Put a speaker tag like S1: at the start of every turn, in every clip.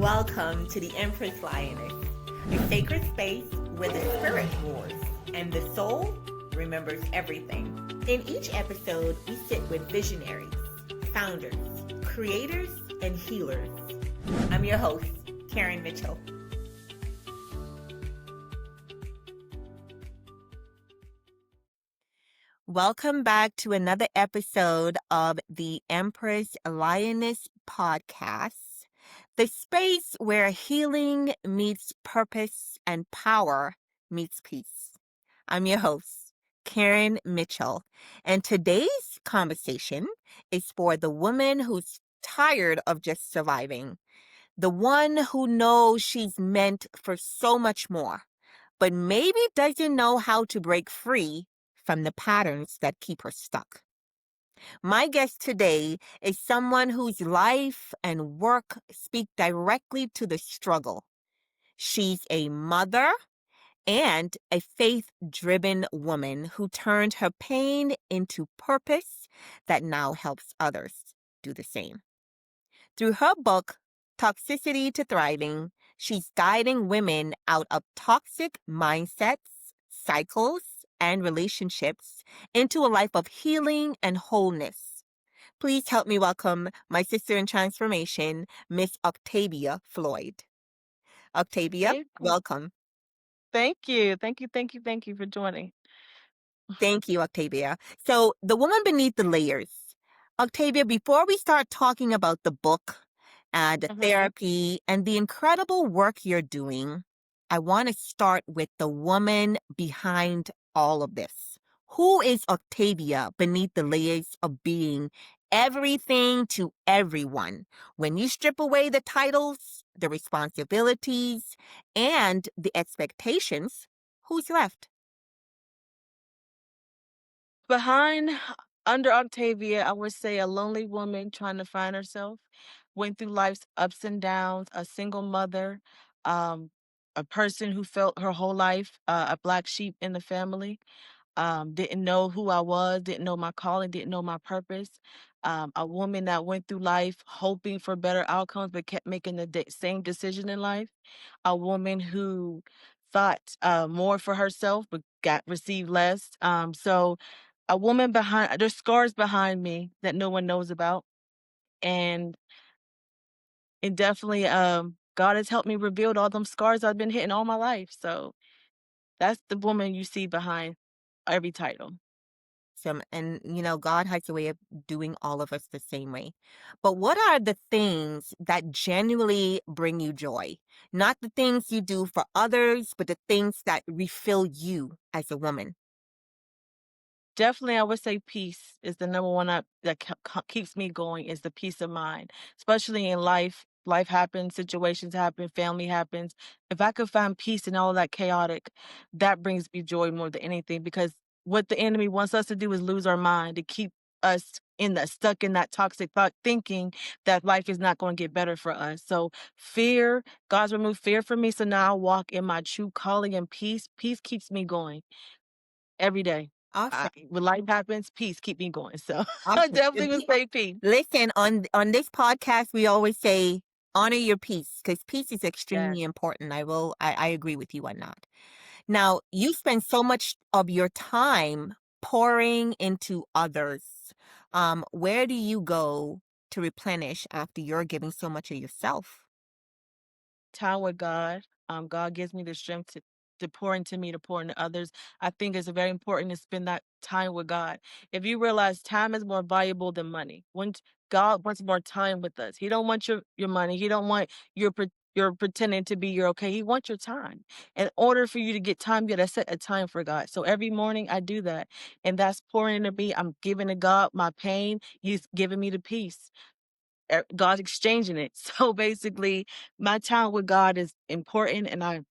S1: Welcome to the Empress Lioness, a sacred space where the spirit roars and the soul remembers everything. In each episode, we sit with visionaries, founders, creators, and healers. I'm your host, Karen Mitchell. Welcome back to another episode of the Empress Lioness Podcast, the space where healing meets purpose and power meets peace. I'm your host, Karen Mitchell, and today's conversation is for the woman who's tired of just surviving, the one who knows she's meant for so much more, but maybe doesn't know how to break free from the patterns that keep her stuck. My guest today is someone whose life and work speak directly to the struggle. She's a mother and a faith-driven woman who turned her pain into purpose that now helps others do the same. Through her book, Toxicity to Thriving, she's guiding women out of toxic mindsets, cycles, and relationships into a life of healing and wholeness. Please help me welcome my sister in transformation, Miss Octavia Floyd. Octavia,
S2: Thank you.
S1: welcome.
S2: Thank you. Thank you for joining.
S1: Thank you, Octavia. So, The Woman Beneath the Layers. Octavia, before we start talking about the book and the
S2: hmm
S1: therapy and the incredible work you're doing, I want to start with the woman behind all of this. Who is Octavia beneath the layers of being everything to everyone? When you strip away the titles, the responsibilities, and the expectations, who's left?
S2: Behind, under Octavia, I would say a lonely woman trying to find herself, went through life's ups and downs, a single mother, um, a person who felt her whole life a black sheep in the family. Didn't know who I was, didn't know my calling, didn't know my purpose. A woman that went through life hoping for better outcomes, but kept making the same decision in life. A woman who thought more for herself, but got received less. So a woman behind, there's scars behind me that no one knows about. And it definitely, God has helped me rebuild all them scars I've been hitting all my life. So that's the woman you see behind every title.
S1: And God has a way of doing all of us the same way. But what are the things that genuinely bring you joy? Not the things you do for others, but the things that refill you as a woman.
S2: Definitely, I would say peace is the number one that keeps me going is the peace of mind, especially in life. Life happens, situations happen, family happens. If I could find peace in all that chaotic, that brings me joy more than anything because what the enemy wants us to do is lose our mind, to keep us in that stuck in that toxic thought thinking that life is not going to get better for us. So fear, God's removed fear from me. So now I walk in my true calling and peace. Peace keeps me going every day.
S1: Awesome.
S2: When life happens, peace keep me going. So I
S1: Awesome.
S2: definitely would say peace.
S1: Listen, on this podcast, we always say honor your peace because peace is
S2: Yes.
S1: extremely important. I agree with you on that. Now, you spend so much of your time pouring into others. Where do you go to replenish after you're giving so much of yourself?
S2: Time with God. God gives me the strength to pour into me, to pour into others. I think it's very important to spend that time with God. If you realize time is more valuable than money, when God wants more time with us, He don't want your money. He don't want your pretending to be your okay. He wants your time. In order for you to get time, you gotta set a time for God. So every morning I do that, and that's pouring into me. I'm giving to God my pain. He's giving me the peace. God's exchanging it. So basically, my time with God is important, and I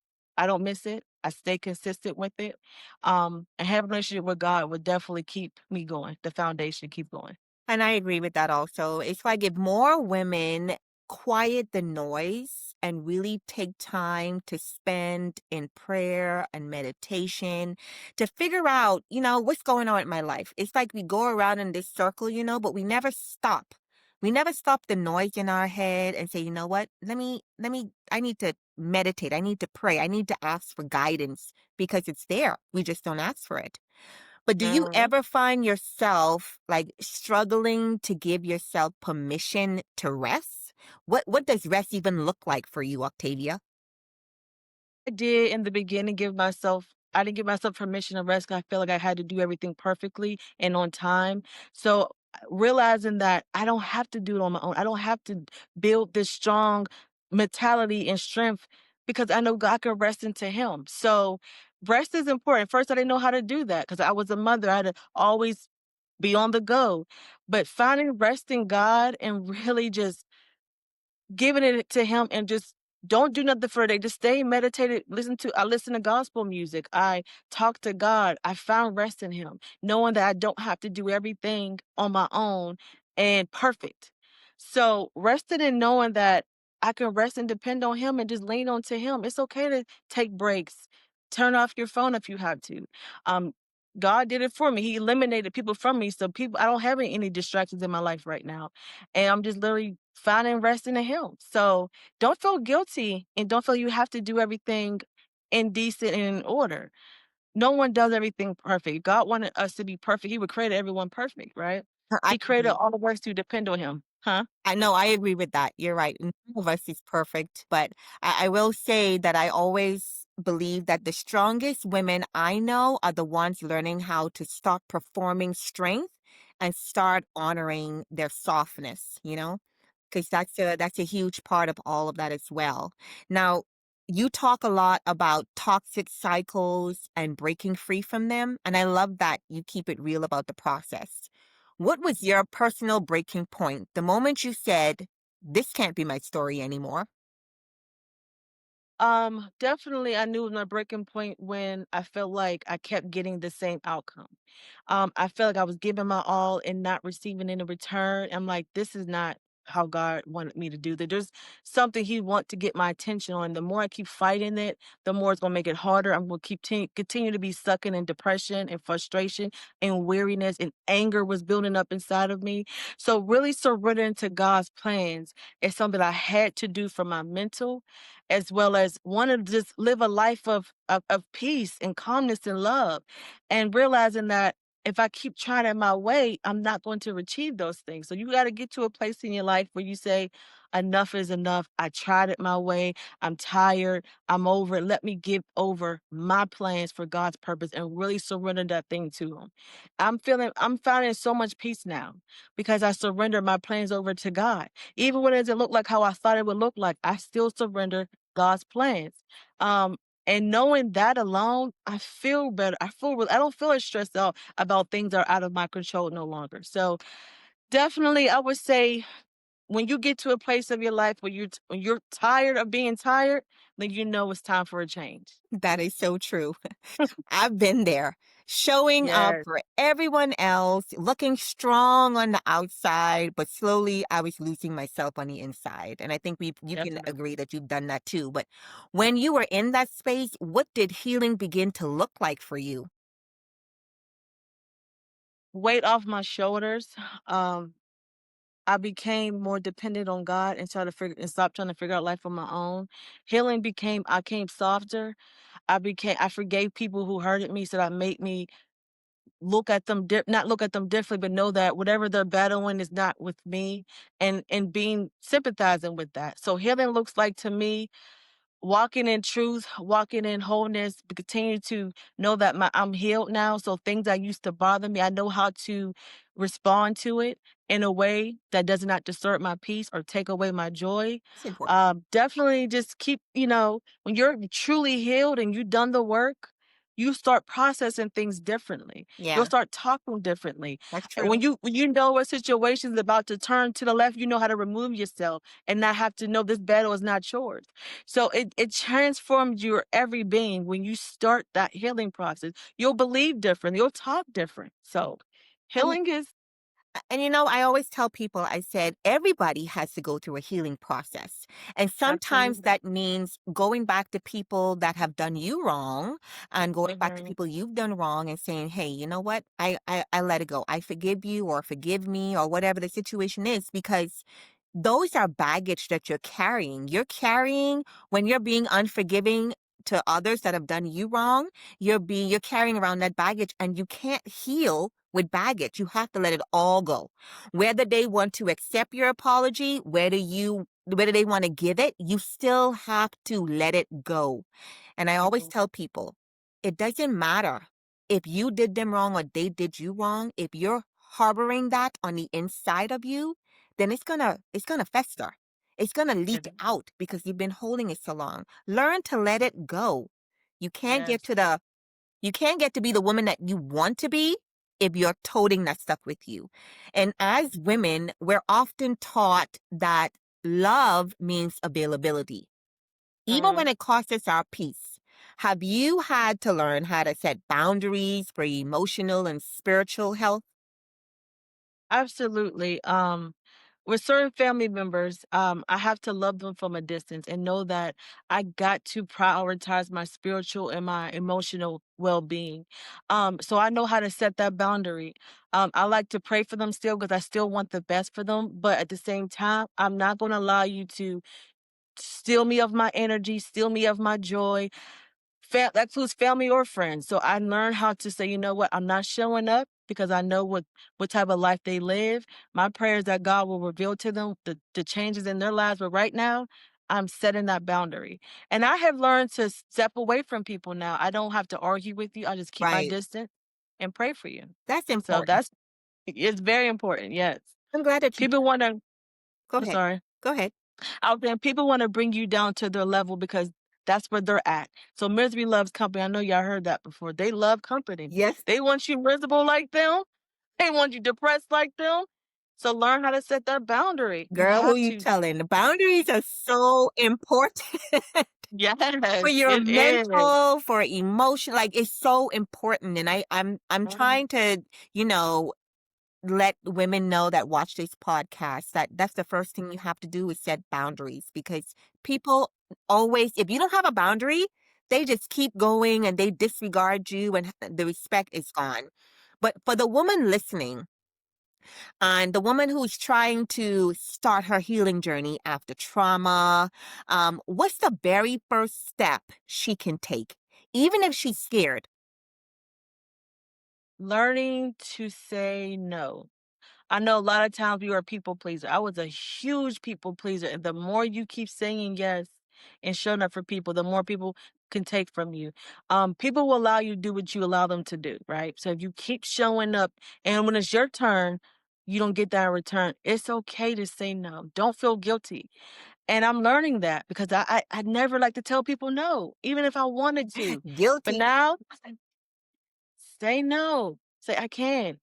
S2: don't miss it. I stay consistent with it. And having a relationship with God would definitely keep me going. The foundation keep going.
S1: And I agree with that also. It's like if more women quiet the noise and really take time to spend in prayer and meditation to figure out, what's going on in my life. It's like we go around in this circle, but we never stop. We never stop the noise in our head and say, you know what? I need to meditate. I need to pray. I need to ask for guidance because it's there. We just don't ask for it. But do you
S2: Mhm.
S1: ever find yourself like struggling to give yourself permission to rest? What does rest even look like for you, Octavia?
S2: I did in the beginning give myself I didn't give myself permission to rest 'cause I feel like I had to do everything perfectly and on time. So, realizing that I don't have to do it on my own. I don't have to build this strong mentality and strength because I know God can rest into him. So, rest is important. First, I didn't know how to do that because I was a mother. I had to always be on the go. But finding rest in God and really just giving it to him and just don't do nothing for a day. Just stay meditated. I listen to gospel music. I talk to God. I found rest in him, knowing that I don't have to do everything on my own and perfect. So resting and knowing that I can rest and depend on him and just lean on to him. It's okay to take breaks. Turn off your phone if you have to. Um, God did it for me. He eliminated people from me. So I don't have any distractions in my life right now. And I'm just literally finding rest in him. So don't feel guilty and don't feel you have to do everything in decent and in order. No one does everything perfect. God wanted us to be perfect. He would create everyone perfect, right?
S1: I
S2: He created
S1: agree.
S2: all of us to depend on him. Huh?
S1: I know, I agree with that. You're right. None of us is perfect, but I will say that I always believe that the strongest women I know are the ones learning how to stop performing strength and start honoring their softness, you know? Because that's a huge part of all of that as well. Now, you talk a lot about toxic cycles and breaking free from them, and I love that you keep it real about the process. What was your personal breaking point? The moment you said, this can't be my story anymore.
S2: Definitely I knew my breaking point when I felt like I kept getting the same outcome. I felt like I was giving my all and not receiving any return. I'm like, this is not how God wanted me to do that. There's something He want to get my attention on. The more I keep fighting it, the more it's gonna make it harder. I'm gonna continue to be sucking in depression and frustration and weariness and anger was building up inside of me. So really surrendering to God's plans is something I had to do for my mental as well as want to just live a life of peace and calmness and love and realizing that if I keep trying it my way, I'm not going to achieve those things. So you got to get to a place in your life where you say, enough is enough. I tried it my way. I'm tired. I'm over it. Let me give over my plans for God's purpose and really surrender that thing to Him. I'm finding so much peace now because I surrender my plans over to God. Even when it doesn't look like how I thought it would look like, I still surrender God's plans. Um, and knowing that alone, I feel better. I don't feel as stressed out about things that are out of my control no longer. So definitely, I would say when you get to a place of your life where when you're tired of being tired, then you know it's time for a change.
S1: That is so true. I've been there, showing up
S2: Yes,
S1: for everyone else, looking strong on the outside, but slowly I was losing myself on the inside. And I think you can
S2: definitely.
S1: agree that you've done that too. But when you were in that space, what did healing begin to look like for you?
S2: Weight off my shoulders. Um, I became more dependent on God and stop trying to figure out life on my own. I came softer. I forgave people who hurted me, so that made me not look at them differently, but know that whatever they're battling is not with me and being sympathizing with that. So healing looks like to me walking in truth, walking in wholeness, but continue to know that I'm healed now. So things that used to bother me, I know how to respond to it in a way that does not disturb my peace or take away my joy.
S1: It's important.
S2: Definitely just when you're truly healed and you've done the work, you start processing things differently. You'll
S1: Yeah,
S2: start talking differently.
S1: that's
S2: When
S1: true.
S2: you know a situation is about to turn to the left, you know how to remove yourself and not have to know this battle is not yours. So it transforms your every being when you start that healing process. You'll believe different. You'll talk different. So
S1: And
S2: healing is
S1: And I always tell people, I said, everybody has to go through a healing process. And sometimes
S2: Absolutely.
S1: that means going back to people that have done you wrong and going back to
S2: Mhm.
S1: people you've done wrong and saying, hey, you know what? I let it go. I forgive you or forgive me or whatever the situation is, because those are baggage that you're carrying. You're carrying when you're being unforgiving to others that have done you wrong. You're carrying around that baggage, and you can't heal with baggage. You have to let it all go. Whether they want to accept your apology, whether they want to give it, you still have to let it go. And I always
S2: Mhm.
S1: tell people, it doesn't matter if you did them wrong or they did you wrong. If you're harboring that on the inside of you, then it's gonna fester. It's gonna leak
S2: It is.
S1: out because you've been holding it so long. Learn to let it go. You can't get
S2: Yes.
S1: to the you can't get to be the woman that you want to be if you're toting that stuff with you. And as women, we're often taught that love means availability, even when
S2: Mhm.
S1: it costs us our peace. Have you had to learn how to set boundaries for emotional and spiritual health?
S2: Absolutely. With certain family members, I have to love them from a distance and know that I got to prioritize my spiritual and my emotional well-being. So I know how to set that boundary. I like to pray for them still because I still want the best for them, but at the same time, I'm not going to allow you to steal me of my energy, steal me of my joy. That includes family or friends. So I learned how to say, you know what, I'm not showing up because I know what type of life they live. My prayer is that God will reveal to them the changes in their lives. But right now, I'm setting that boundary. And I have learned to step away from people now. I don't have to argue with you. I just keep my
S1: Right.
S2: distance and pray for you.
S1: That's
S2: So
S1: important.
S2: that's it's very important. Yes.
S1: I'm glad that you
S2: People want to,
S1: go
S2: I'm
S1: ahead.
S2: sorry.
S1: Go ahead.
S2: Out there, people wanna bring you down to their level because that's where they're at. So misery loves company. I know y'all heard that before. They love company.
S1: Yes,
S2: They want you miserable like them. They want you depressed like them. So learn how to set that boundary. You
S1: girl, who
S2: have
S1: you
S2: to.
S1: telling? The boundaries are so important for
S2: Yes,
S1: your
S2: it is.
S1: mental, for emotion. Like, it's so important. And I'm
S2: Mhm,
S1: trying to, you know, let women know that watch this podcast that that's the first thing you have to do is set boundaries, because people always, if you don't have a boundary, they just keep going and they disregard you, and the respect is gone. But for the woman listening, and the woman who's trying to start her healing journey after trauma, what's the very first step she can take, even if she's scared?
S2: learning to say no. I know a lot of times we are a people pleaser. I was a huge people pleaser, and the more you keep saying yes and showing up for people, the more people can take from you. People will allow you to do what you allow them to do, right? So if you keep showing up, and when it's your turn, you don't get that in return. It's okay to say no. Don't feel guilty. And I'm learning that because I never like to tell people no, even if I wanted to. But
S1: Guilty.
S2: now say no. Say, "I can't,"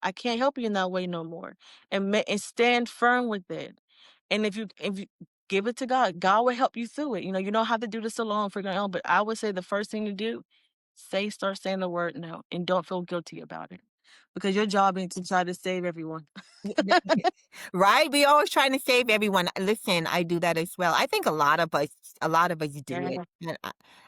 S2: "I can't help you in that way no more." And stand firm with it. And if you give it to God, God will help you through it. You don't have to do this alone, figure it out, but I would say the first thing to do, start saying the word no, and don't feel guilty about it. Because your job is to try to save everyone.
S1: Right? We always trying to save everyone. Listen, I do that as well. I think a lot of us do it.
S2: Yeah,
S1: And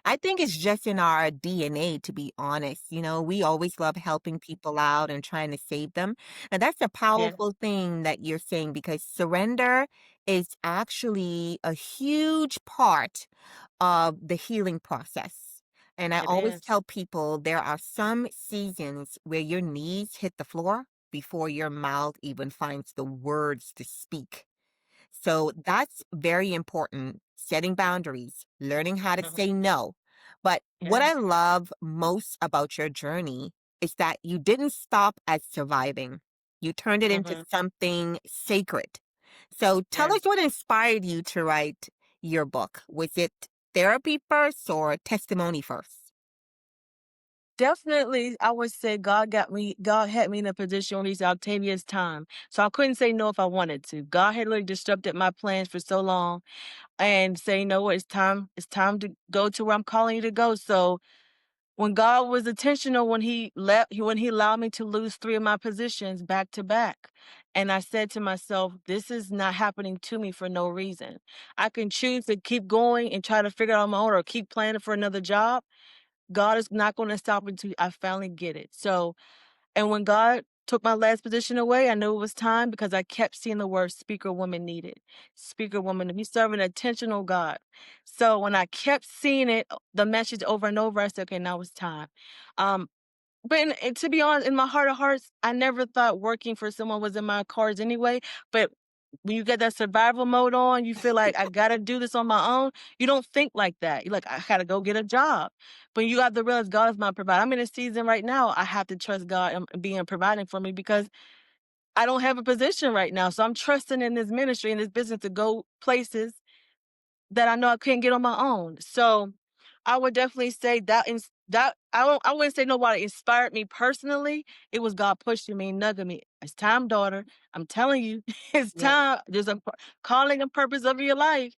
S1: I think it's just in our DNA, to be honest. We always love helping people out and trying to save them. And that's a
S2: yeah,
S1: powerful thing that you're saying, because surrender is actually a huge part of the healing process. And I
S2: it
S1: always
S2: is.
S1: tell people there are some seasons where your knees hit the floor before your mouth even finds the words to speak. So that's very important. Setting boundaries, learning how to
S2: Mhm.
S1: say no. But what I
S2: Yes.
S1: love most about your journey is that you didn't stop at surviving. You turned it into
S2: Mhm.
S1: something sacred. So tell
S2: Yes.
S1: us what inspired you to write your book. Was it therapy first or testimony first?
S2: Definitely, I would say God had me in a position where he's Octavia's time. So I couldn't say no if I wanted to. God had really disrupted my plans for so long and say, you know what, it's time to go to where I'm calling you to go. So When God was intentional when he allowed me to lose 3 of my positions back to back. And I said to myself, "This is not happening to me for no reason. I can choose to keep going and try to figure it out on my own or keep planning for another job. God is not gonna stop until I finally get it." So and when God took my last position away, I knew it was time because I kept seeing the word speaker woman needed. Speaker woman, we serve an intentional God. So when I kept seeing it, the message over and over, I said, okay, now it's time. Um, and to be honest, in my heart of hearts, I never thought working for someone was in my cards anyway. But when you get that survival mode on, you feel like I gotta do this on my own. You don't think like that. You're like, I gotta go get a job. But you have to realize God is my provider. I'm in a season right now. I have to trust God and being providing for me because I don't have a position right now. So I'm trusting in this ministry and this business to go places that I know I couldn't get on my own. So I would definitely say that I wouldn't say nobody inspired me personally. It was God pushing me, nudging me. It's time, daughter. I'm telling you, it's
S1: Yeah.
S2: time. There's a calling and purpose of your life.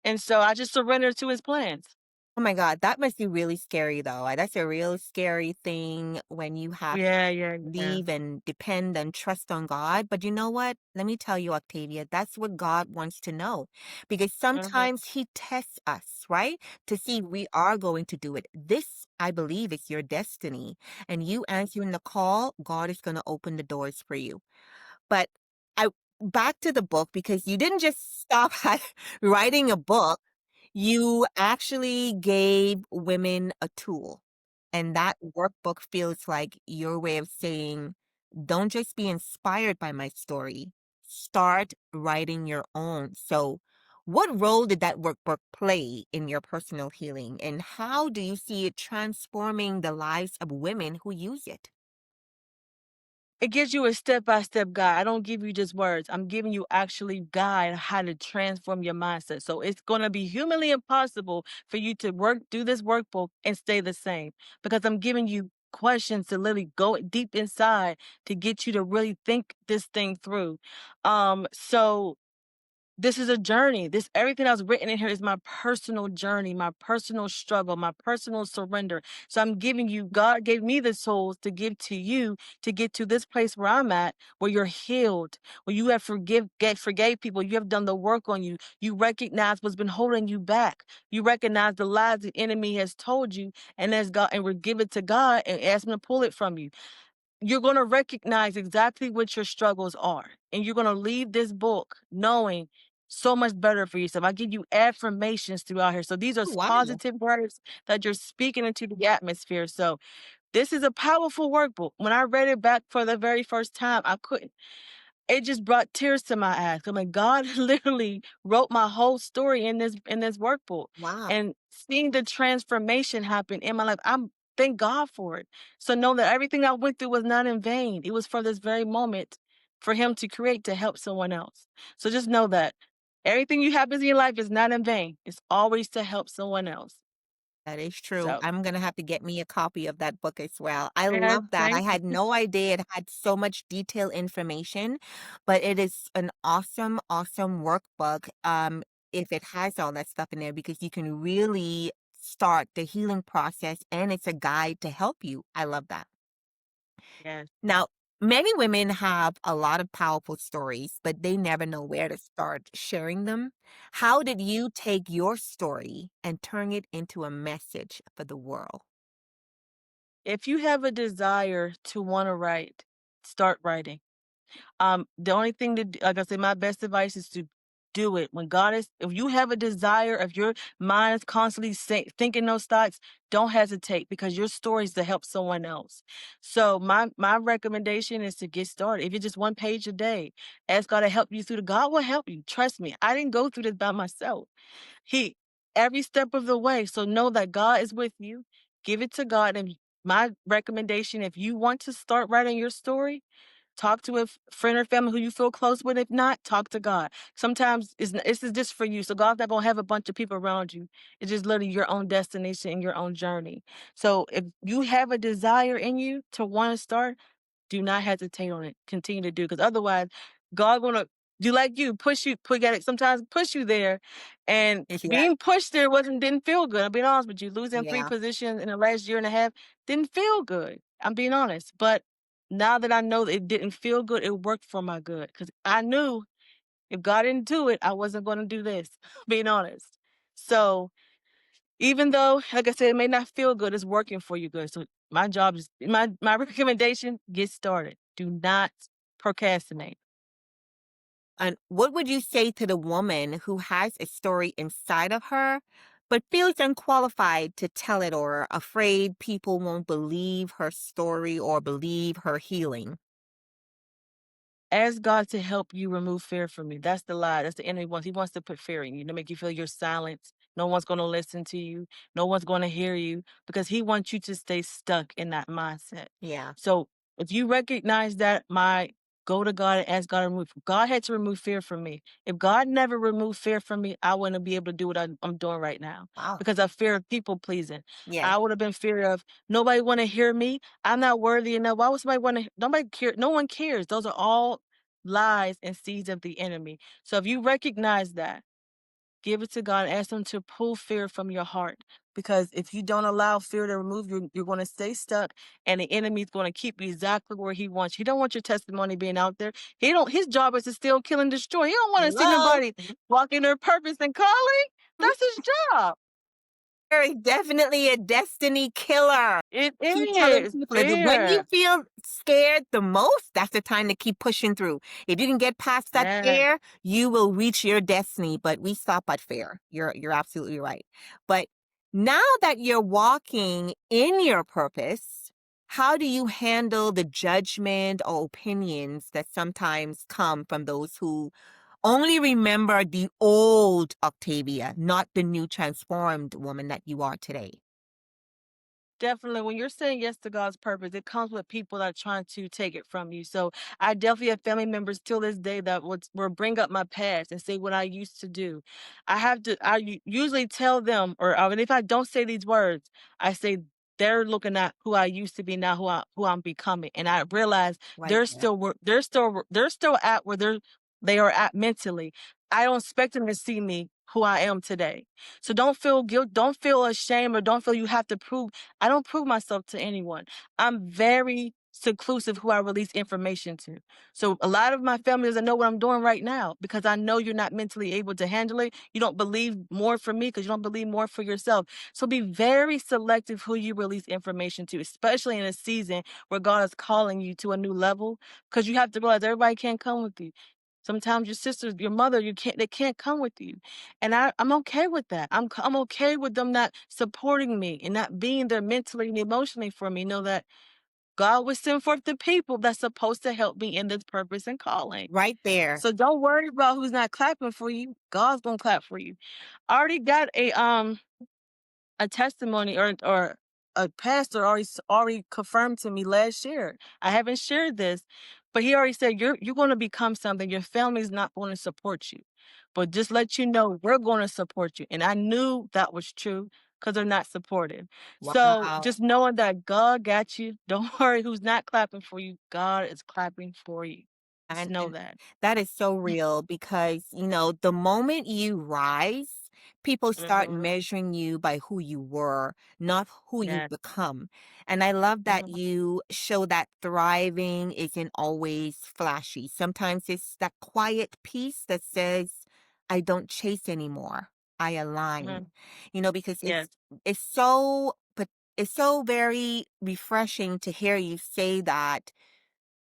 S2: And so I just surrendered to his plans.
S1: Oh my God, that must be really scary though. That's a real scary thing when you have
S2: Yeah, yeah, yeah.
S1: leave and depend and trust on God. But you know what? Let me tell you, Octavia, that's what God wants to know. Because
S2: Mhm.
S1: sometimes He tests us, right? To see if we are going to do it. This, I believe, is your destiny. And you answering the call, God is going to open the doors for you. But I back to the book because you didn't just stop at writing a book. You actually gave women a tool. And that workbook feels like your way of saying, don't just be inspired by my story. Start writing your own. So, what role did that workbook play in your personal healing? And how do you see it transforming the lives of women who use it?
S2: It gives you a step-by-step guide. I don't give you just words. I'm giving you actually guide how to transform your mindset. So it's going to be humanly impossible for you to do this workbook and stay the same because I'm giving you questions to literally go deep inside to get you to really think this thing through. So this is a journey. This everything that's written in here is my personal journey, my personal struggle, my personal surrender. So I'm giving you, God gave me the souls to give to you to get to this place where I'm at, where you're healed, where you have forgave people, you have done the work on you. You recognize what's been holding you back. You recognize the lies the enemy has told you, and as God and we give it to God and ask him to pull it from you. You're going to recognize exactly what your struggles are. And you're going to leave this book knowing so much better for yourself. I give you affirmations throughout here. So these are
S1: Wow.
S2: positive words that you're speaking into the atmosphere. So this is a powerful workbook. When I read it back for the very first time, I couldn't it just brought tears to my eyes. I'm like, God literally wrote my whole story in this workbook.
S1: Wow.
S2: And seeing the transformation happen in my life, I'm thank God for it. So know that everything I went through was not in vain. It was for this very moment for him to create to help someone else. So just know that everything you happens in your life is not in vain. It's always to help someone else.
S1: That is true.
S2: So
S1: I'm gonna have to get me a copy of that book as well. I
S2: yes,
S1: love that. I
S2: thank
S1: had
S2: you.
S1: no idea it had so much detailed information, but it is an awesome, awesome workbook. If it has all that stuff in there, because you can really start the healing process and it's a guide to help you. I love that.
S2: Yes.
S1: Now, many women have a lot of powerful stories, but they never know where to start sharing them. How did you take your story and turn it into a message for the world?
S2: If you have a desire to want to write, start writing. The only thing to like I said, my best advice is to do it. When God is, if you have a desire, if your mind is constantly thinking those thoughts, don't hesitate because your story is to help someone else. So my recommendation is to get started. If it's just one page a day, ask God to help you through the. God will help you. Trust me. I didn't go through this by myself. He every step of the way. So know that God is with you. Give it to God. And my recommendation, if you want to start writing your story, talk to a friend or family who you feel close with. If not, talk to God. Sometimes this is just for you. So God's not gonna have a bunch of people around you. It's just literally your own destination and your own journey. So if you have a desire in you to want to start, do not hesitate on it. Continue to do because otherwise, God gonna do like you, push you, put get it sometimes push you there. And
S1: Yeah.
S2: being pushed there didn't feel good. I'm being honest with you. Losing three
S1: Yeah.
S2: positions in the last year and a half didn't feel good. I'm being honest. But now that I know that it didn't feel good, it worked for my good. Because I knew if God didn't do it, I wasn't going to do this. Being honest. So even though, like I said, it may not feel good, it's working for you good. So my job is my recommendation, get started. Do not procrastinate.
S1: And what would you say to the woman who has a story inside of her, but feels unqualified to tell it or afraid people won't believe her story or believe her healing?
S2: Ask God to help you remove fear from you. That's the lie. That's the enemy wants. He wants to put fear in you to make you feel you're silent. No one's going to listen to you. No one's going to hear you because he wants you to stay stuck in that mindset.
S1: Yeah.
S2: So if you recognize that, my go to God and ask God to remove. God had to remove fear from me. If God never removed fear from me, I wouldn't be able to do what I'm doing right now
S1: Wow.
S2: because of fear of people pleasing.
S1: Yes.
S2: I would have been fear of nobody want to hear me. I'm not worthy enough. Why would somebody want to? Nobody care. No one cares. Those are all lies and seeds of the enemy. So if you recognize that, give it to God and ask him to pull fear from your heart. Because if you don't allow fear to remove you, you're going to stay stuck and the enemy is going to keep you exactly where he wants you. He don't want your testimony being out there. His job is to steal, kill, and destroy. He don't want to see
S1: Hello.
S2: nobody walk in their purpose and calling. That's his job.
S1: Very definitely a destiny killer.
S2: It
S1: Keep telling
S2: is
S1: people that when you
S2: fear.
S1: feel scared the most, that's the time to keep pushing through. If you can get past that
S2: Yeah.
S1: fear, you will reach your destiny. But we stop at fear. You're absolutely right. But now that you're walking in your purpose, how do you handle the judgment or opinions that sometimes come from those who only remember the old Octavia, not the new transformed woman that you are today?
S2: Definitely. When you're saying yes to God's purpose, it comes with people that are trying to take it from you. So I definitely have family members till this day that will bring up my past and say what I used to do. Usually tell them, and if I don't say these words, I say they're looking at who I used to be now, who I'm becoming, and I realize
S1: Right there.
S2: they're still at where they are at mentally. I don't expect them to see me who I am today. So don't feel guilt, don't feel ashamed, or don't feel you have to prove. I don't prove myself to anyone. I'm very seclusive who I release information to. So a lot of my family doesn't know what I'm doing right now because I know you're not mentally able to handle it. You don't believe more for me because you don't believe more for yourself. So be very selective who you release information to, especially in a season where God is calling you to a new level, because you have to realize everybody can't come with you. Sometimes your sisters, your mother, they can't come with you. And I'm okay with that. I'm okay with them not supporting me and not being there mentally and emotionally for me. Know that God will send forth the people that's supposed to help me in this purpose and calling.
S1: Right there.
S2: So don't worry about who's not clapping for you. God's gonna clap for you. I already got a testimony, or a pastor already confirmed to me last year. I haven't shared this, but he already said you're going to become something. Your family's not going to support you, but just let you know we're going to support you. And I knew that was true because they're not supportive. So
S1: Wow.
S2: just knowing that God got you. Don't worry who's not clapping for you. God is clapping for you. Just know
S1: And
S2: that.
S1: that is so real because, the moment you rise, people start
S2: Hmm.
S1: measuring you by who you were, not who you
S2: Yes.
S1: become. And I love that
S2: Hmm.
S1: you show that thriving isn't always flashy. Sometimes it's that quiet peace that says, I don't chase anymore. I align.
S2: Hmm.
S1: Because
S2: Yes.
S1: it's so but it's so very refreshing to hear you say that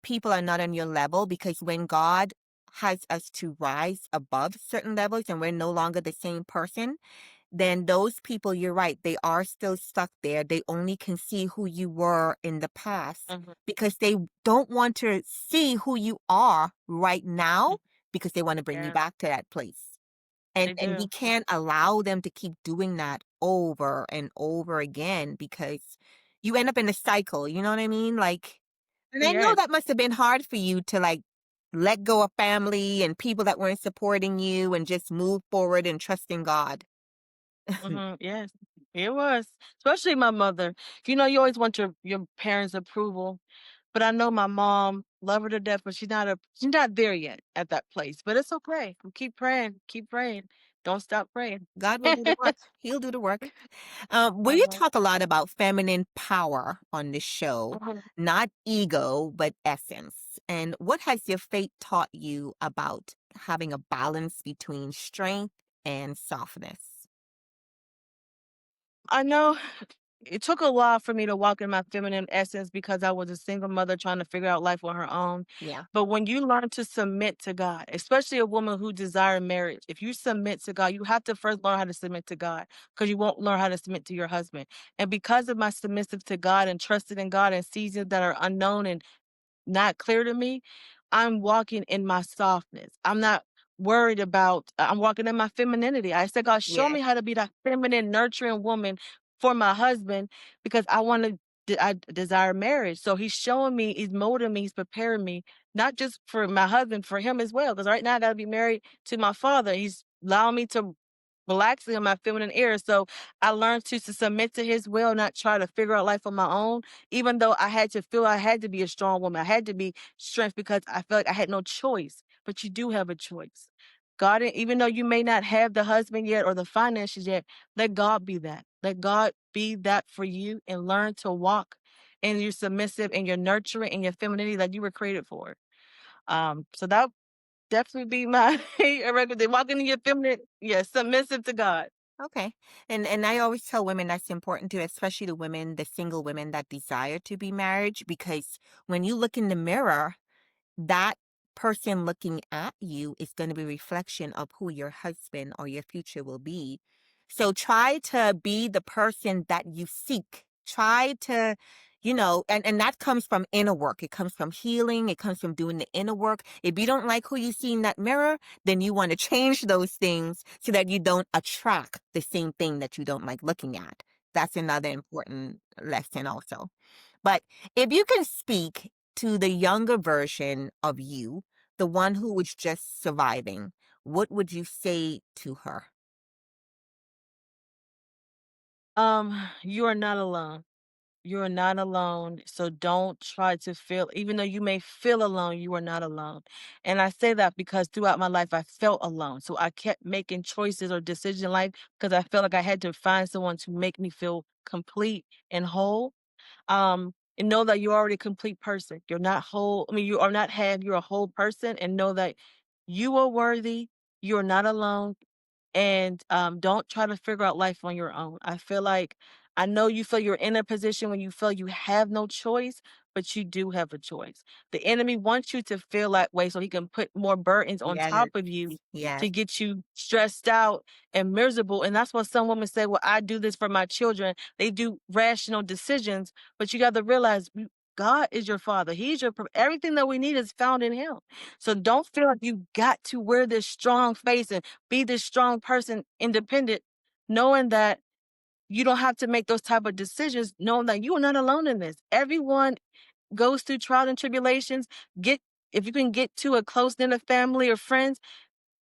S1: people are not on your level, because when God has us to rise above certain levels and we're no longer the same person, then those people, you're right, they are still stuck there. They only can see who you were in the past
S2: Hmm.
S1: because they don't want to see who you are right now, because they want to bring you
S2: Yeah,
S1: back to that place. And we
S2: they
S1: can't allow them to keep doing that over and over again, because you end up in a cycle, you know what I mean? Like, and I know
S2: do.
S1: that must have been hard for you to, like, let go of family and people that weren't supporting you and just move forward and trust in God.
S2: Yes, it was. Especially my mother. You always want your parents' approval. But I know my mom, love her to death, but she's not there yet at that place. But it's okay. Keep praying. Keep praying. Don't stop praying.
S1: God will do the work. He'll do the work. We
S2: Uh-huh.
S1: talk a lot about feminine power on this show,
S2: Mhm.
S1: not ego, but essence. And what has your faith taught you about having a balance between strength and softness?
S2: I know it took a while for me to walk in my feminine essence because I was a single mother trying to figure out life on her own.
S1: Yeah.
S2: But when you learn to submit to God, especially a woman who desires marriage, if you submit to God, you have to first learn how to submit to God because you won't learn how to submit to your husband. And because of my submissive to God and trusted in God in seasons that are unknown and not clear to me, I'm walking in my softness. I'm not worried about I'm walking in my femininity. I said, God, show
S1: Yes.
S2: me how to be that feminine, nurturing woman for my husband because I desire marriage. So he's showing me, he's molding me, he's preparing me, not just for my husband, for him as well. Because right now I gotta be married to my father. He's allowing me to relax in my feminine ear. So I learned to submit to his will, not try to figure out life on my own even though I had to feel I had to be a strong woman, I had to be strength because I felt like I had no choice. But you do have a choice. God, even though you may not have the husband yet or the finances yet, let God be that. Let God be that for you and learn to walk in your submissive and your nurturing and your femininity that you were created for. So that definitely be my recommendation. Walking in your feminine, yeah, submissive to God.
S1: Okay. And I always tell women that's important too, especially the women, the single women that desire to be married, because when you look in the mirror, that person looking at you is going to be a reflection of who your husband or your future will be. So try to be the person that you seek. Try to, and that comes from inner work. It comes from healing. It comes from doing the inner work. If you don't like who you see in that mirror, then you want to change those things so that you don't attract the same thing that you don't like looking at. That's another important lesson also. But if you can speak to the younger version of you, the one who was just surviving, what would you say to her?
S2: You are not alone. You are not alone. So don't try to feel, even though you may feel alone, you are not alone. And I say that because throughout my life, I felt alone. So I kept making choices or decisions in life because I felt like I had to find someone to make me feel complete and whole. And know that you're already a complete person. You're not whole. I mean, you are not half, you're a whole person. And know that you are worthy. You're not alone and don't try to figure out life on your own. I feel like I know you feel you're in a position when you feel you have no choice, but you do have a choice. The enemy wants you to feel that way so he can put more burdens on
S1: Yes,
S2: top of you to
S1: yes,
S2: get you stressed out and miserable. And that's why some women say, well, I do this for my children. They do rational decisions, but you got to realize God is your father. He's everything that we need is found in him. So don't feel like you got to wear this strong face and be this strong person, independent, knowing that you don't have to make those type of decisions, knowing that you are not alone in this. Everyone goes through trials and tribulations. Get if you can get to a close knit of family or friends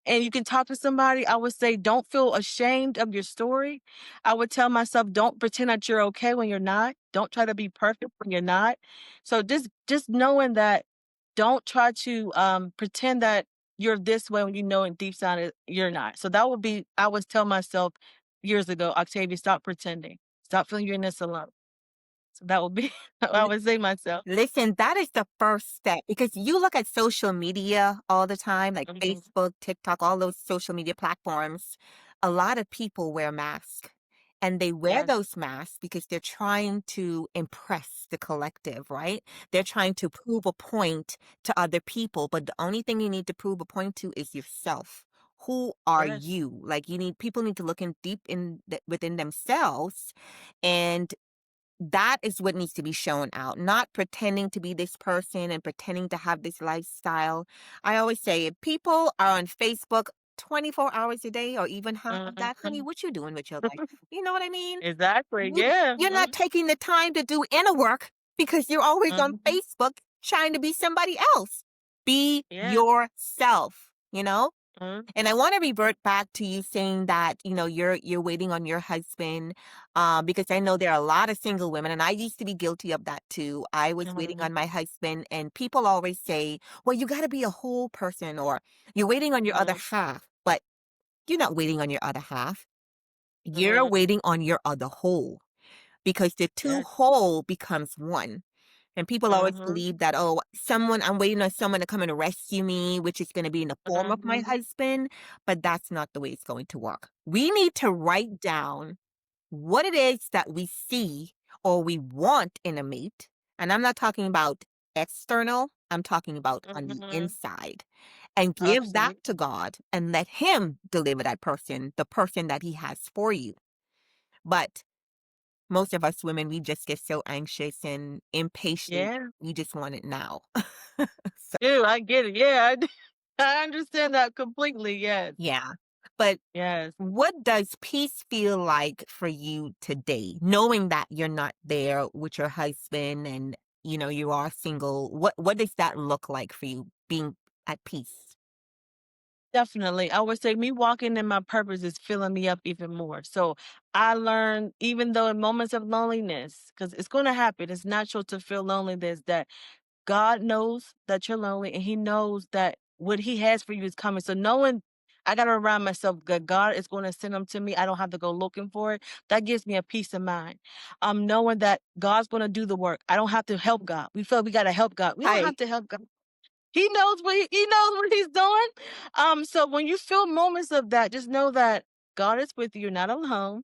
S2: and you can talk to somebody, I would say don't feel ashamed of your story. I would tell myself don't pretend that you're okay when you're not. Don't try to be perfect when you're not. So just knowing that don't try to pretend that you're this way when you know in deep down you're not. So that would be I always tell myself years ago, Octavia, stop pretending. Stop feeling you're in this alone. So that would be I would say myself.
S1: Listen, that is the first step because you look at social media all the time, like
S2: Mhm.
S1: Facebook, TikTok, all those social media platforms. A lot of people wear masks and they wear
S2: Yes.
S1: those masks because they're trying to impress the collective, right? They're trying to prove a point to other people, but the only thing you need to prove a point to is yourself. Who are
S2: Yes.
S1: you? Like people need to look in deep within themselves and that is what needs to be shown out, not pretending to be this person and pretending to have this lifestyle. I always say if people are on Facebook 24 hours a day or even half of that, honey,
S2: Mhm.
S1: what you doing with your life? You know what I mean?
S2: Exactly.
S1: You,
S2: Yeah.
S1: you're not taking the time to do inner work because you're always on
S2: Mhm.
S1: Facebook trying to be somebody else. Be
S2: Yeah.
S1: yourself, you know?
S2: Mhm,
S1: And I want to revert back to you saying that, you're waiting on your husband, because I know there are a lot of single women, and I used to be guilty of that too. I was waiting
S2: mhm,
S1: on my husband, and people always say, well, you got to be a whole person, or you're waiting on your other
S2: mhm,
S1: half. But you're not waiting on your other half. You're
S2: mhm.
S1: waiting on your other whole, because the two
S2: Yes.
S1: whole becomes one. And people always
S2: Mhm,
S1: believe that, oh, I'm waiting on someone to come and rescue me, which is going to be in the form of my
S2: mhm,
S1: husband. But that's not the way it's going to work. We need to write down what it is that we see or we want in a mate. And I'm not talking about external, I'm talking about on the
S2: mhm.
S1: inside. And give that
S2: Absolutely.
S1: to God and let Him deliver that person, the person that He has for you. But most of us women, we just get so anxious and impatient.
S2: Yeah.
S1: We just want it now. So,
S2: Dude, I get it. Yeah, I d I understand that completely. Yes.
S1: yeah. But
S2: Yes.
S1: what does peace feel like for you today, knowing that you're not there with your husband and you are single? What does that look like for you, being at peace?
S2: Definitely. I would say me walking in my purpose is filling me up even more. So I learned, even though in moments of loneliness, because it's going to happen, it's natural to feel loneliness, that God knows that you're lonely and He knows that what He has for you is coming. So knowing I got to remind myself that God is going to send them to me. I don't have to go looking for it. That gives me a peace of mind. Knowing that God's going to do the work. I don't have to help God. We feel we got to help God. We don't
S1: Hi.
S2: have to help God. He knows he knows what he's doing. So when you feel moments of that, just know that God is with you. You're not alone.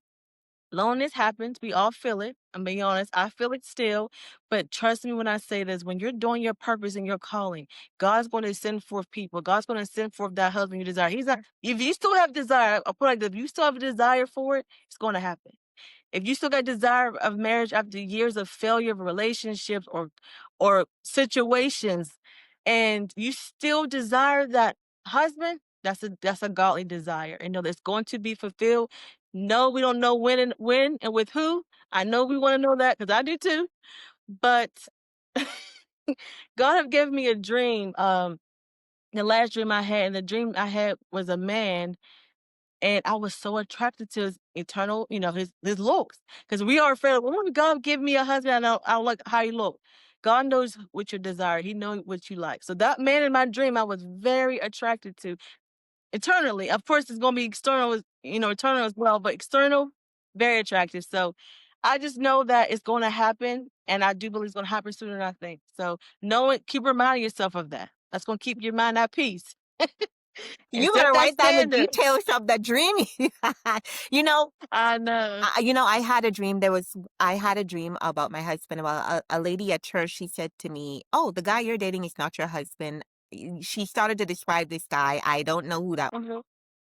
S2: Loneliness happens. We all feel it. I'm being honest. I feel it still. But trust me when I say this, when you're doing your purpose and your calling, God's going to send forth people. God's going to send forth that husband you desire. He's not, if you still have desire, I'll put it like this, if you still have a desire for it, it's going to happen. If you still got desire of marriage after years of failure of relationships or situations, and you still desire that husband, that's a godly desire. And know that's going to be fulfilled. No, we don't know when and with who. I know we want to know that because I do too. But God have given me a dream. The last dream I had, and the dream I had was a man, and I was so attracted to his eternal, his looks. Because we are afraid, oh, God give me a husband, I don't like how he look. God knows what you desire. He knows what you like. So that man in my dream, I was very attracted to eternally. Of course, it's gonna be external, eternal as well, but external, very attractive. So I just know that it's gonna happen, and I do believe it's gonna happen sooner than I think. So know it, keep reminding yourself of that. That's gonna keep your mind at peace. And
S1: You
S2: set
S1: better
S2: that
S1: write down the
S2: standard.
S1: details of the dream you had. You know,
S2: I know.
S1: I had a dream. I had a dream about my husband. About a lady at church. She said to me, "Oh, the guy you're dating is not your husband." She started to describe this guy. I don't know who that.
S2: Mhm.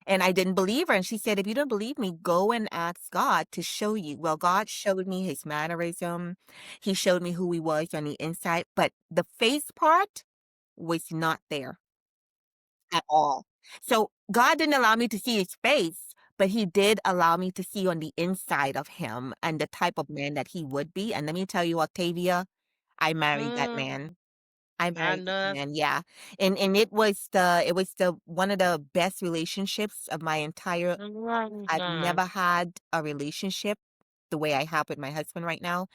S1: And I didn't believe her. And she said, "If you don't believe me, go and ask God to show you." Well, God showed me his mannerism. He showed me who he was on the inside, but the face part was not there at all. So God didn't allow me to see his face, but he did allow me to see on the inside of him and the type of man that he would be. And let me tell you, Octavia, I married that
S2: Mm,
S1: man. I
S2: I
S1: married
S2: know
S1: that
S2: that's
S1: man, yeah. And it was the one of the best relationships of my entire. I've
S2: right.
S1: never had a relationship the way I have with my husband right now.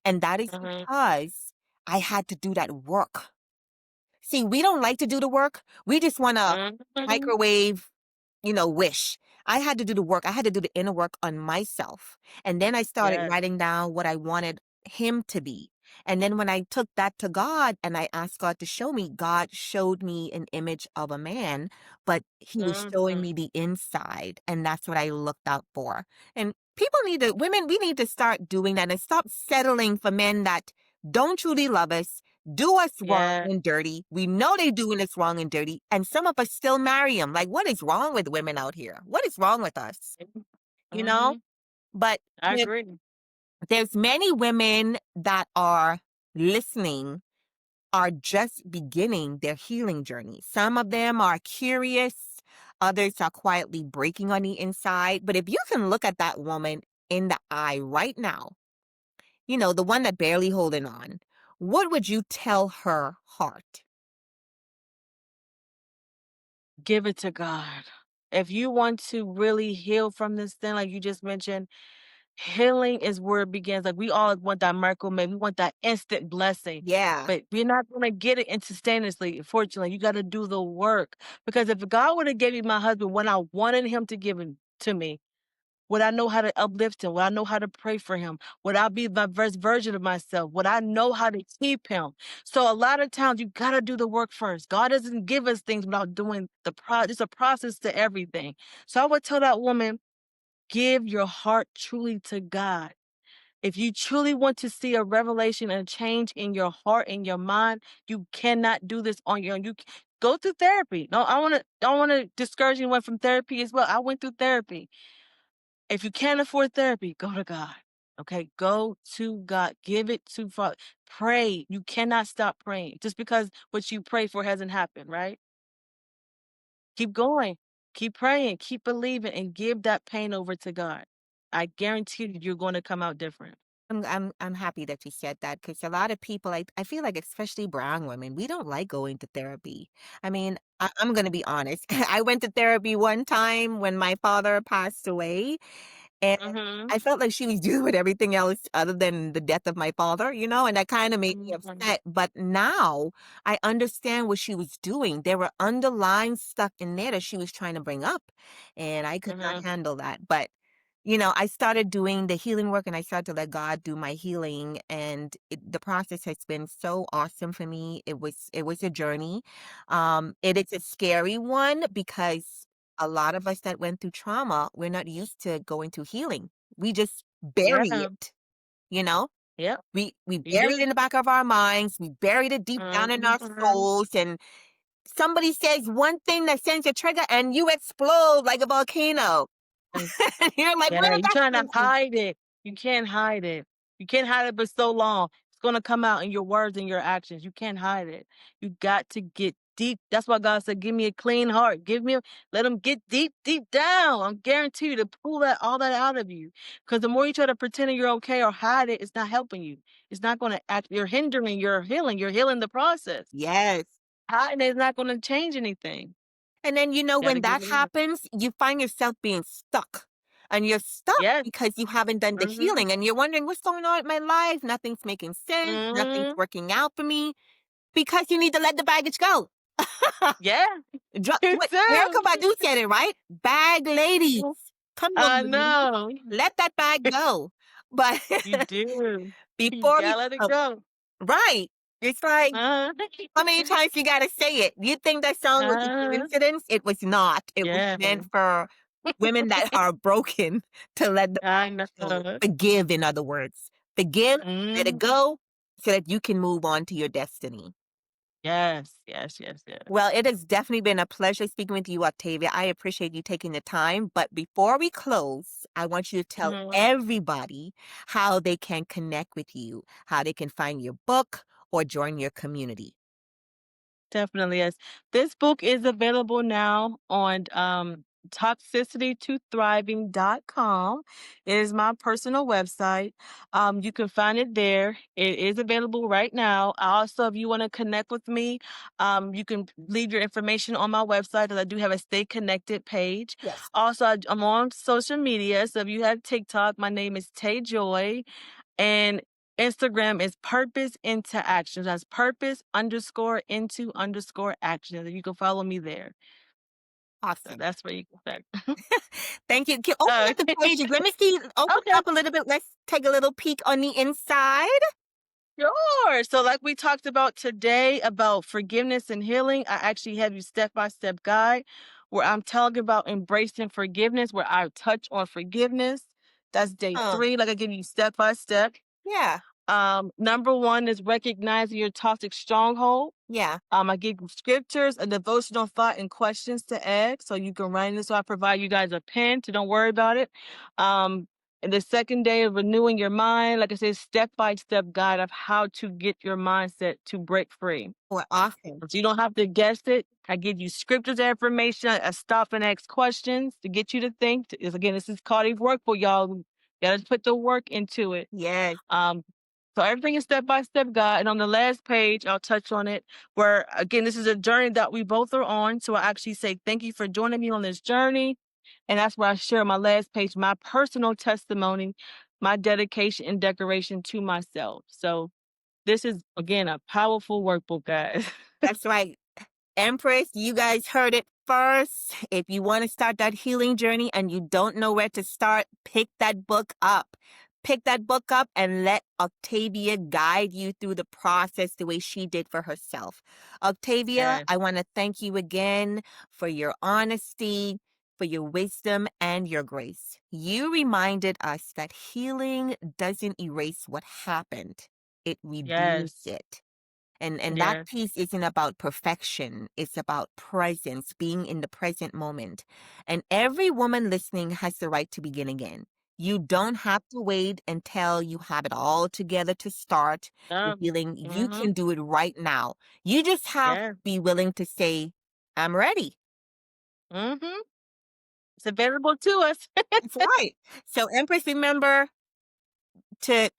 S1: And that is
S2: Mhm,
S1: because I had to do that work. See, we don't like to do the work. We just want to
S2: mhm.
S1: microwave, wish. I had to do the work. I had to do the inner work on myself. And then I started
S2: Yes.
S1: writing down what I wanted him to be. And then when I took that to God and I asked God to show me, God showed me an image of a man, but he was showing
S2: Mhm.
S1: me the inside. And that's what I looked out for. And women, we need to start doing that and stop settling for men that don't truly love us, do us wrong
S2: Yeah.
S1: and dirty. We know they doing us wrong and dirty, and some of us still marry them. Like, what is wrong with women out here? What is wrong with us? You know?
S2: Mhm.
S1: But
S2: I
S1: there-
S2: agree.
S1: there's many women that are listening, are just beginning their healing journey. Some of them are curious, others are quietly breaking on the inside. But if you can look at that woman in the eye right now, the one that barely holding on, what would you tell her heart?
S2: Give it to God. If you want to really heal from this thing, like you just mentioned, healing is where it begins. Like we all want that miracle, maybe we want that instant blessing,
S1: Yeah.
S2: but we're not gonna get it instantaneously. Unfortunately, you got to do the work. Because if God would have gave me my husband when I wanted him to give him to me, would I know how to uplift him? Would I know how to pray for him? Would I be my best version of myself? Would I know how to keep him? So a lot of times you gotta do the work first. God doesn't give us things without doing it's a process to everything. So I would tell that woman, give your heart truly to God. If you truly want to see a revelation and a change in your heart and your mind, you cannot do this on your own. Go through therapy. No, don't want to discourage anyone from therapy as well. I went through therapy. If you can't afford therapy, go to God. Okay, go to God. Give it to Father. Pray. You cannot stop praying just because what you pray for hasn't happened, right? Keep going. Keep praying. Keep believing and give that pain over to God. I guarantee you, you're going to come out different.
S1: I'm happy that you said that because a lot of people, I feel like, especially brown women, we don't like going to therapy. I mean, I'm going to be honest. I went to therapy one time when my father passed away, and
S2: Mm-hmm.
S1: I felt like she was doing everything else other than the death of my father, and that kind of made me
S2: Mhm.
S1: upset. But now I understand what she was doing. There were underlying stuff in there that she was trying to bring up, and I could not
S2: Mhm.
S1: handle that. But I started doing the healing work and I started to let God do my healing, and the process has been so awesome for me. It was a journey. It is a scary one because a lot of us that went through trauma, we're not used to going through healing. We just bury
S2: Yeah.
S1: it, you know?
S2: Yep.
S1: We
S2: You
S1: bury it
S2: do.
S1: in the back of our minds. We buried it deep down in our
S2: Mhm.
S1: souls, and somebody says one thing that sends a trigger and you explode like a volcano. And you're like, where
S2: Yeah,
S1: did
S2: you
S1: that
S2: trying to
S1: come from?
S2: hide it. You can't hide it. You can't hide it for so long. It's gonna come out in your words and your actions. You can't hide it. You got to get deep. That's why God said, "Give me a clean heart. Let them get deep, deep down." I'm guarantee you to pull all that out of you. Because the more you try to pretend that you're okay or hide it, it's not helping you. It's not gonna act. You're hindering your healing. You're healing the process.
S1: Yes.
S2: Hiding it is not gonna change anything.
S1: And then,
S2: Gotta
S1: when
S2: give
S1: that
S2: it up.
S1: happens, you find yourself being stuck. And you're stuck
S2: Yes.
S1: because you haven't done the
S2: Mhm.
S1: healing and you're wondering what's going on in my life. Nothing's making sense. Nothing's
S2: Mhm.
S1: working out for me because you need to let the baggage go.
S2: Yeah. You
S1: What
S2: do.
S1: Erica Badu said it, right? Bag ladies. Come on,
S2: I
S1: ladies.
S2: know.
S1: Let that bag go. But
S2: You do. You
S1: before you,
S2: gotta let it go.
S1: right. It's like,
S2: Uh-huh.
S1: how many times you gotta say it? You think that song was a
S2: Uh-huh.
S1: coincidence? It was not. It was
S2: Yeah.
S1: meant for women that are broken to let the
S2: I
S1: baggage go.
S2: know.
S1: Forgive, in other words. Forgive, let it
S2: Mhm.
S1: go, so that you can move on to your destiny.
S2: Yes, yes, yes, yes.
S1: Well, it has definitely been a pleasure speaking with you, Octavia. I appreciate you taking the time. But before we close, I want you to tell
S2: Mhm.
S1: everybody how they can connect with you, how they can find your book or join your community.
S2: Definitely is. This book is available now on toxicity2thriving.com. It is my personal website. You can find it there. It is available right now. Also, if you want to connect with me, you can leave your information on my website because I do have a Stay Connected page.
S1: Yes.
S2: Also, I'm on social media. So if you have TikTok, my name is Tay Joy. And Instagram is purpose into action. That's purpose underscore into underscore action. And you can follow me there. So
S1: Awesome.
S2: that's where you can start.
S1: Thank you. Open up the pages. Let me see. Open it
S2: Okay.
S1: up a little bit. Let's take a little peek on the inside.
S2: Sure. So, like we talked about today about forgiveness and healing, I actually have you step by step guide where I'm telling about embracing forgiveness, where I touch on forgiveness. That's day
S1: Oh,
S2: 3. Like I give you step by step.
S1: yeah.
S2: Number 1 is recognizing your toxic stronghold.
S1: Yeah.
S2: I give you scriptures, a devotional thought, and questions to ask. So you can write this. So I provide you guys a pen, so don't worry about it. Um, and the second day of renewing your mind, like I said, step by step guide of how to get your mindset to break free.
S1: Well, awesome.
S2: So you don't have to guess it. I give you scriptures and information. I stop and ask questions to get you to think. Again, this is called work for y'all. You gotta put the work into it.
S1: Yes.
S2: Um, So everything is step by step guide. And on the last page, I'll touch on it where, again, this is a journey that we both are on. So I actually say, thank you for joining me on this journey. And that's where I share on my last page, my personal testimony, my dedication and decoration to myself. So this is, again, a powerful workbook, guys.
S1: That's right. Empress, you guys heard it first. If you want to start that healing journey and you don't know where to start, pick that book up. Pick that book up and let Octavia guide you through the process the way she did for herself. Octavia,
S2: Yes.
S1: I want to thank you again for your honesty, for your wisdom, and your grace. You reminded us that healing doesn't erase what happened, it reveals
S2: Yes.
S1: it. And that
S2: Yes.
S1: piece isn't about perfection. It's about presence, being in the present moment. And every woman listening has the right to begin again. You don't have to wait until you have it all together to start the healing. You
S2: Mm-hmm.
S1: can do it right now. You just have
S2: Yeah.
S1: to be willing to say, I'm ready.
S2: Mm-hmm. It's available to us.
S1: That's right. So, Empress, remember to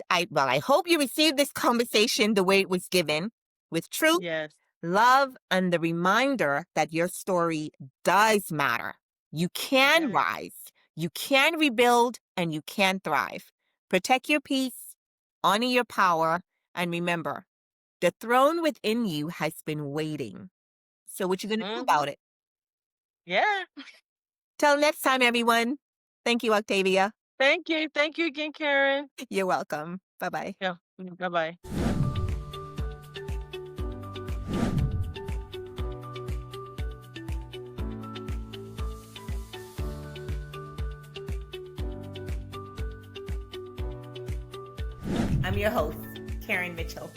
S1: I hope you received this conversation the way it was given, with truth,
S2: Yes.
S1: love, and the reminder that your story does matter. You can
S2: Yes.
S1: rise, you can rebuild, and you can thrive. Protect your peace, honor your power, and remember, the throne within you has been waiting. So what you going to do
S2: Mm-hmm.
S1: about it?
S2: Yeah.
S1: Till next time, everyone. Thank you, Octavia.
S2: Thank you. Thank you again, Karen.
S1: You're welcome. Bye-bye.
S2: Yeah. Bye-bye.
S1: I'm your host, Karen Mitchell.